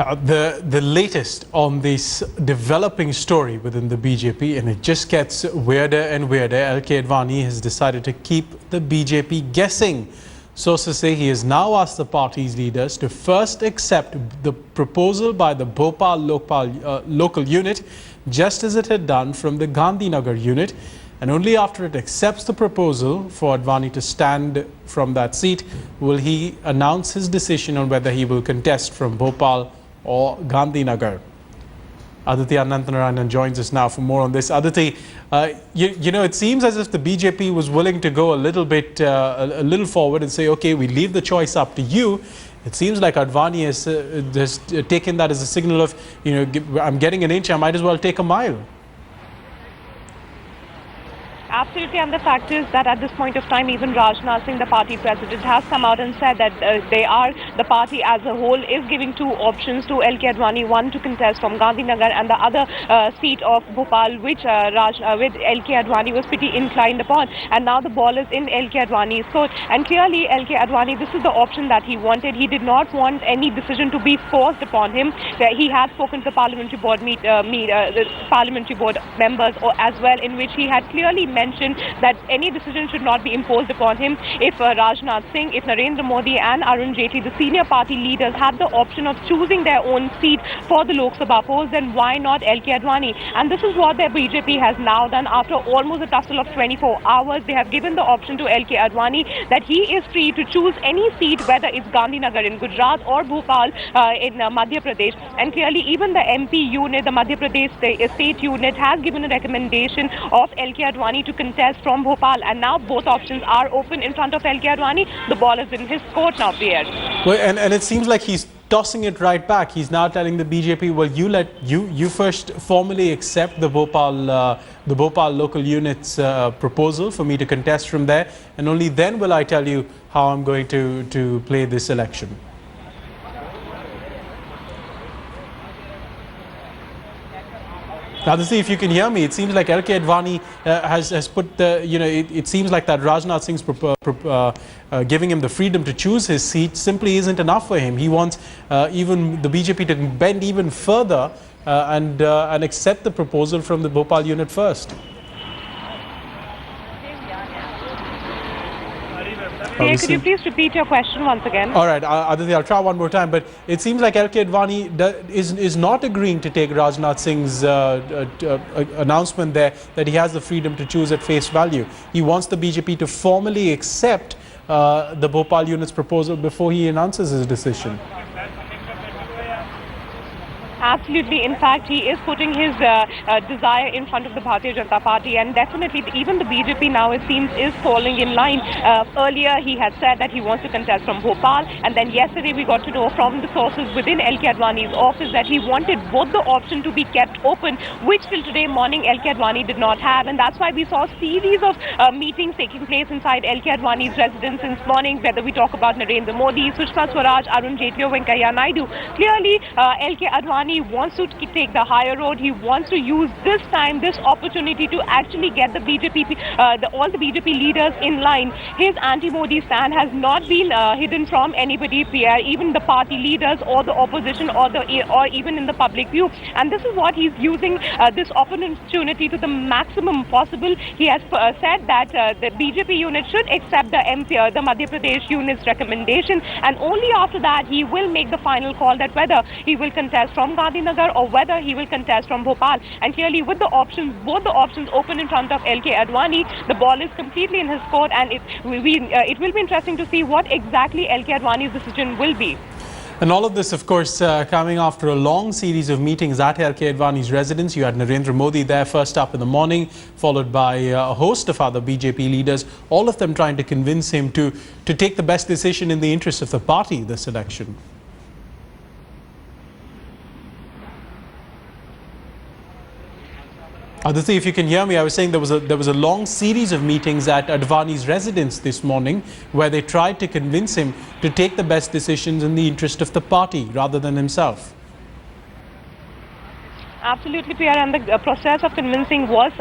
The latest on this developing story within the BJP, and it just gets weirder and weirder. K Advani has decided to keep the BJP guessing. Sources say he has now asked the party's leaders to first accept the proposal by the Bhopal local unit, just as it had done from the Gandhinagar unit. And only after it accepts the proposal for Advani to stand from that seat will he announce his decision on whether he will contest from Bhopal or Gandhinagar. Aditi Anantanarayanan joins us now for more on this. Aditi, you know, it seems as if the BJP was willing to go a little forward and say, okay, we leave the choice up to you. It seems like Advani has taken that as a signal of, you know, I'm getting an inch, I might as well take a mile. Absolutely, and the fact is that at this point of time, even Rajnath Singh, the party president, has come out and said that the party as a whole is giving two options to K Advani, one to contest from Gandhinagar and the other seat of Bhopal, which K Advani was pretty inclined upon. And now the ball is in K Advani's court. And clearly, K Advani, this is the option that he wanted. He did not want any decision to be forced upon him. He had spoken to the parliamentary board the parliamentary board members as well, in which he had clearly mentioned that any decision should not be imposed upon him. If Rajnath Singh, if Narendra Modi and Arun Jaitley, the senior party leaders, had the option of choosing their own seat for the Lok Sabha post, then why not K Advani? And this is what the BJP has now done. After almost a tussle of 24 hours, they have given the option to K Advani that he is free to choose any seat, whether it's Gandhinagar in Gujarat or Bhopal in Madhya Pradesh. And clearly, even the MP unit, the Madhya Pradesh state unit, has given a recommendation of K Advani to contest from Bhopal, and now both options are open in front of K Advani. The ball is in his court now, Pierre. Well, and it seems like he's tossing it right back. He's now telling the BJP, well, you first formally accept the Bhopal local unit's proposal for me to contest from there, and only then will I tell you how I'm going to play this election. Now, to see if you can hear me, it seems like K Advani has put the, you know, it seems like that Rajnath Singh's giving him the freedom to choose his seat simply isn't enough for him. He wants even the BJP to bend even further and accept the proposal from the Bhopal unit first. Hey, could you please repeat your question once again? All right, Aditi, I'll try one more time. But it seems like K Advani is not agreeing to take Rajnath Singh's announcement there that he has the freedom to choose at face value. He wants the BJP to formally accept the Bhopal unit's proposal before he announces his decision. Absolutely. In fact, he is putting his desire in front of the Bharatiya Janata Party, and definitely even the BJP now, it seems, is falling in line. Earlier, he had said that he wants to contest from Bhopal, and then yesterday we got to know from the sources within K Advani's office that he wanted both the option to be kept open, which till today morning K Advani did not have, and that's why we saw a series of meetings taking place inside K Advani's residence since morning, whether we talk about Narendra Modi, Sushma Swaraj, Arun Jaitley or Venkaiah Naidu. Clearly, K Advani wants to take the higher road. He wants to use this opportunity to actually get the BJP, all the BJP leaders in line. His anti-Modi stand has not been hidden from anybody, Pierre, even the party leaders or the opposition or even in the public view. And this is what he's using this opportunity to the maximum possible. He has said that the BJP unit should accept the Madhya Pradesh unit's recommendation, and only after that he will make the final call that whether he will contest from Gandhinagar or whether he will contest from Bhopal. And clearly, with the options, both the options open in front of K Advani, the ball is completely in his court, and it will be interesting to see what exactly K Advani's decision will be. And all of this, of course, coming after a long series of meetings at K Advani's residence. You had Narendra Modi there first up in the morning, followed by a host of other BJP leaders, all of them trying to convince him to take the best decision in the interest of the party this election. Aditi, if you can hear me, I was saying there was a long series of meetings at Advani's residence this morning where they tried to convince him to take the best decisions in the interest of the party rather than himself. Absolutely, Pierre, and the process of convincing was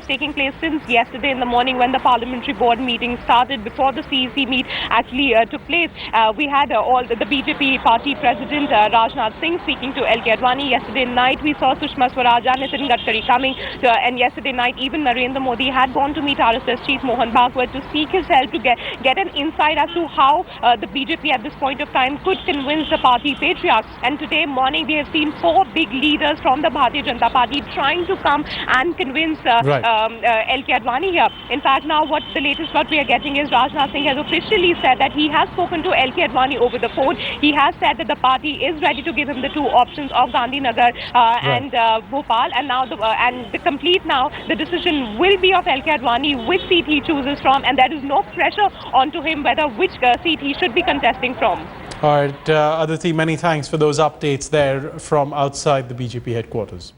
taking place since yesterday in the morning when the parliamentary board meeting started. Before the CEC meet actually took place, we had all the BJP party president Rajnath Singh speaking to K Advani. Yesterday night we saw Sushma Swaraj and Nitin Gadkari coming, and yesterday night even Narendra Modi had gone to meet RSS chief Mohan Bhagwat to seek his help to get an insight as to how the BJP at this point of time could convince the party patriarch. And today morning we have seen four big leaders from the Bharatiya Janata Party trying to come and convince K Advani here. In fact, now the latest what we are getting is Rajnath Singh has officially said that he has spoken to K Advani over the phone. He has said that the party is ready to give him the two options of Gandhinagar and Bhopal, and now the decision will be of K Advani which seat he chooses from, and there is no pressure onto him whether which seat he should be contesting from. All right, Aditi, many thanks for those updates there from outside the BJP headquarters.